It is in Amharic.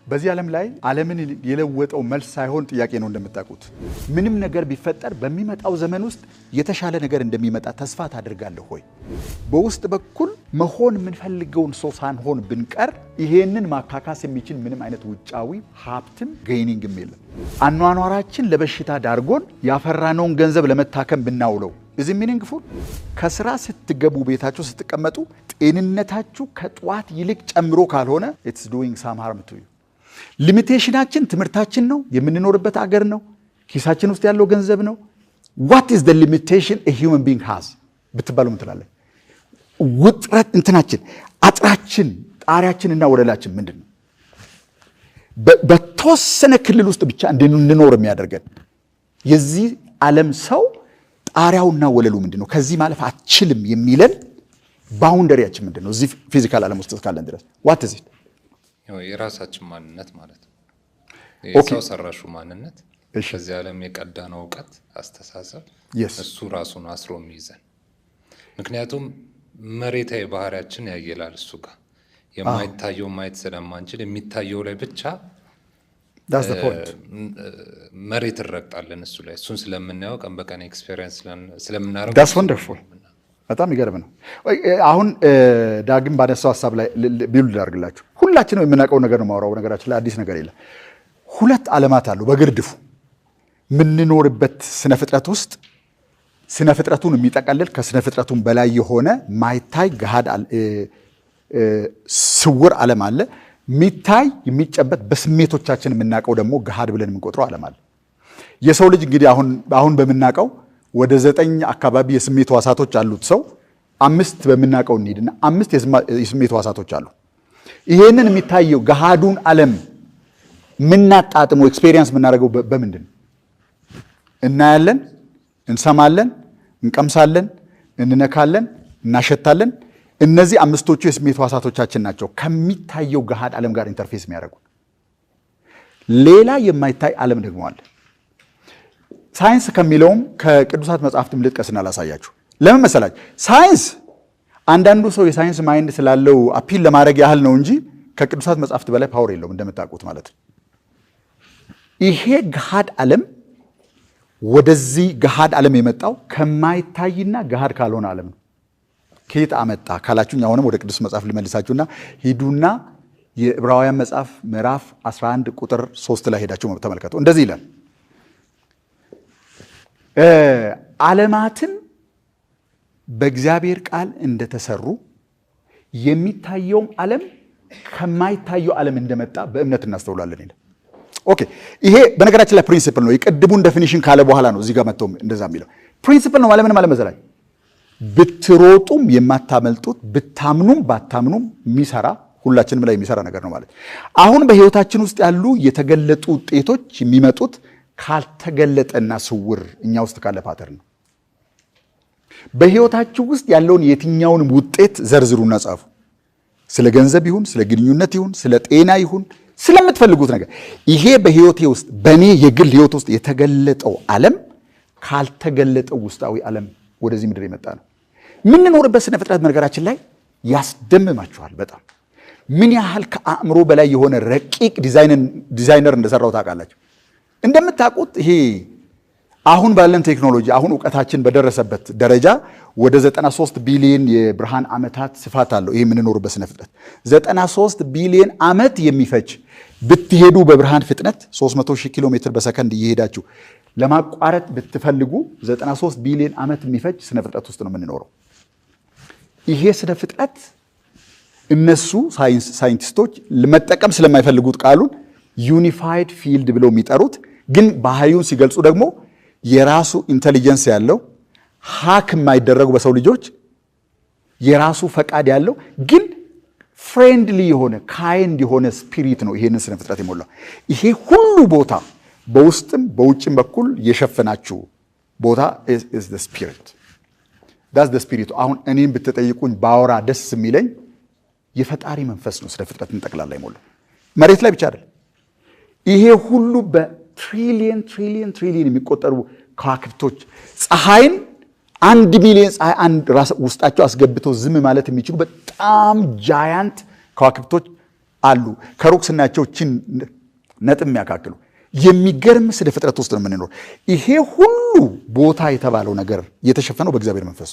በዚህ ዓለም ላይ ዓለምን የለወጠው መልስ ሳይሆን ጥያቄ ነው እንደምታውቁት። ምንም ነገር ቢፈጠር በሚመጣው ዘመን ውስጥ የተሻለ ነገር እንደሚመጣ ተስፋ ታደርጋለህ ሆይ? በውስጥ በኩል መሆን የምንፈልገውን ሰው ሳንሆን ብንቀር ይሄንን ማካካስ የሚችል ምንም አይነት ውጫዊ ሀብትም ገይኒንግም የለም። አኗኗራችን ለበሽታ ዳርጎን ያፈራነውን ገንዘብ ለመታከም ብናውለው እዚ ሚኒንግፉል። ከስራ ስትገቡ ቤታችሁ ስትቀመጡ ጤንነታችሁ ከጧት ይልቅ ጨምሮ ካልሆነ it's doing some harm to you። ሊሚቴሽናችን ትምህርታችን ነው፣ የምንኖርበት አገር ነው፣ ኪሳችን ውስጥ ያለው ገንዘብ ነው። what is the limitation a human being has ብትባሉ ምን ትላለህ? ውጥረት እንትናችን አጥራችን ጣሪያችንና ወለላችን ምንድነው? በተወሰነ ክልል ውስጥ ብቻ እንድንኖር የሚያደርገን የዚህ ዓለም ሰው ጣሪያውና ወለሉ ምንድነው? ከዚህ ማለፍ አትችልም የሚለን ባውንደሪያችን ምንድነው? እዚህ ፊዚካል ዓለም ውስጥ እስካለን ድረስ what is it? የራሳችን ማንነት ማለት ነው። የሰው ሰራሹ ማንነት ከዚህ ዓለም የቀዳነው ዕውቀት አስተሳሰብ እሱ ራሱን አስሮ የሚይዘን። ምክንያቱም መሬታዊ ባህሪያችን ያየላል እሱ ጋር የማይታየው ማየት ስለማንችል የሚታየው ላይ ብቻ that's the point። መሬት እንረግጣለን እሱ ላይ እሱን ስለምናየው ቀን በቀን ኤክስፒሪየንስ ስለምናደርገው that's wonderful። በጣም ይገርም ነው። አሁን ዳግም ባነሳው ሐሳብ ላይ ቢውልድ አድርግላችሁ ሁላችንም የምናውቀው ነገር ነው ማውራው። ነገራችን ላይ አዲስ ነገር የለም። ሁለት ዓለማት አሉ በግርድፉ ምንኖርበት ስነ ፍጥረት ውስጥ ስነ ፍጥረቱን የሚጠቀልል ከስነ ፍጥረቱን በላይ የሆነ ማይታይ ገሃድ ስውር ዓለም አለ። ሚታይ የሚጨበት በስሜቶቻችን የምናውቀው ደግሞ ገሃድ ብለን የምንቆጥረው ዓለም አለ። የሰው ልጅ እንግዲህ አሁን በምናውቀው ወደ 9 አካባቢ የስሜት ዋሳቶች አሉት ሰው። 5 በምናውቀው እንሂድና 5 የስሜት ዋሳቶች አሉ። ይሄንን የሚታየው ገሃዱን ዓለም ምናጣጥመው ኤክስፒሪየንስ የምናደርገው በምንድን ነው? እናያለን፣ እንሰማለን፣ እንቀምሳለን፣ እንነካለን፣ እናሸታለን። እነዚህ 5ቶቹ የስሜት ዋሳቶቻችን ናቸው ከሚታየው ገሃድ ዓለም ጋር ኢንተርፌስ የሚያደርጉ። ሌላ የማይታይ ዓለም ደግሞ አለ። ሳይንስ ከሚለውም ከቅዱሳት መጽሐፍትም ልጥቀስና ላሳያችሁ። ለምን መሰላችሁ? ሳይንስ አንዳንዱ ሰው የሳይንስ ማይንድ ስላለው አፒል ለማድረግ ያህል ነው እንጂ ከቅዱሳት መጽሐፍት በላይ ፓወር የለውም እንደምታውቁት ማለት ነው። ይሄ ገሃድ ዓለም ወደዚህ ገሃድ ዓለም የመጣው ከማይታይና ገሃድ ካልሆነ ዓለም ነው። ከየት አመጣ ካላችሁኝ አሁንም ወደ ቅዱስ መጽሐፍ ልመልሳችሁና ሂዱና የዕብራውያን መጽሐፍ ምዕራፍ 11 ቁጥር 3 ላይ ሄዳችሁ ተመልከቱ። እንደዚህ ይላል፣ ዓለማትን በእግዚአብሔር ቃል እንደተሰሩ የሚታየውም ዓለም ከማይታየው ዓለም እንደመጣ በእምነት እናስተውላለን ይላል። ኦኬ፣ ይሄ በነገራችን ላይ ፕሪንሲፕል ነው። የቅድሙን ዴፊኒሽን ካለ በኋላ ነው እዚህ ጋር መጥተው እንደዛ የሚለው ፕሪንሲፕል ነው። ማለት ምን ማለት መሰላችሁ? ብትሮጡም የማታመልጡት ብታምኑም ባታምኑም የሚሰራ ሁላችንም ላይ የሚሰራ ነገር ነው ማለት። አሁን በህይወታችን ውስጥ ያሉ የተገለጡ ውጤቶች የሚመጡት ካልተገለጠና ስውር እኛ ውስጥ ካለ ፓተርን ነው። በህይወታችሁ ውስጥ ያለውን የትኛውንም ውጤት ዘርዝሩና ጻፉ። ስለ ገንዘብ ይሁን፣ ስለ ግንኙነት ይሁን፣ ስለ ጤና ይሁን፣ ስለምትፈልጉት ነገር ይሄ በህይወቴ ውስጥ በእኔ የግል ህይወት ውስጥ የተገለጠው ዓለም ካልተገለጠው ውስጣዊ ዓለም ወደዚህ ምድር የመጣ ነው። ምንኖርበት ስነ ፍጥረት ነገራችን ላይ ያስደምማችኋል በጣም ምን ያህል ከአእምሮ በላይ የሆነ ረቂቅ ዲዛይነር እንደሰራው ታውቃላችሁ። እንደምታውቁት ይሄ አሁን ባለን ቴክኖሎጂ አሁን ዕውቀታችን በደረሰበት ደረጃ ወደ 93 ቢሊዮን የብርሃን ዓመታት ስፋት አለው ይሄ የምንኖርበት ስነ ፍጥረት። 93 ቢሊዮን ዓመት የሚፈጅ ብትሄዱ በብርሃን ፍጥነት 300,000 ኪሎ ሜትር በሰከንድ እየሄዳችሁ ለማቋረጥ ብትፈልጉ 93 ቢሊዮን ዓመት የሚፈጅ ስነ ፍጥረት ውስጥ ነው የምንኖረው። ይሄ ስነ ፍጥረት እነሱ ሳይንቲስቶች ለመጠቀም ስለማይፈልጉት ቃሉን ዩኒፋይድ ፊልድ ብለው የሚጠሩት ግን ባህሪውን ሲገልጹ ደግሞ የራሱ ኢንተሊጀንስ ያለው ሃክ የማይደረጉ በሰው ልጆች የራሱ ፈቃድ ያለው ግን ፍሬንድሊ የሆነ ካይንድ የሆነ ስፒሪት ነው ይሄንን ስነ ፍጥረት የሞላው። ይሄ ሁሉ ቦታ በውስጥም በውጭም በኩል የሸፈናችሁ ቦታ is the spirit. that's the spirit። አሁን እኔም ብትጠይቁኝ ባወራ ደስ የሚለኝ የፈጣሪ መንፈስ ነው ስነ ፍጥረትን ጠቅላላ የሞላው። መሬት ላይ ብቻ አይደል። ይሄ ሁሉ በትሪሊየን ትሪሊየን ትሪሊየን የሚቆጠሩ ከዋክብቶች ፀሐይን 1 ሚሊዮን ፀሐይ አንድ ራስ ውስጣቸው አስገብተው ዝም ማለት የሚችሉ በጣም ጃያንት ከዋክብቶች አሉ። ከሩቅ ስናያቸውችን ነጥብ የሚያካክሉ የሚገርም ስለ ፍጥረት ውስጥ ነው የምንኖር። ይሄ ሁሉ ቦታ የተባለው ነገር የተሸፈነው በእግዚአብሔር መንፈስ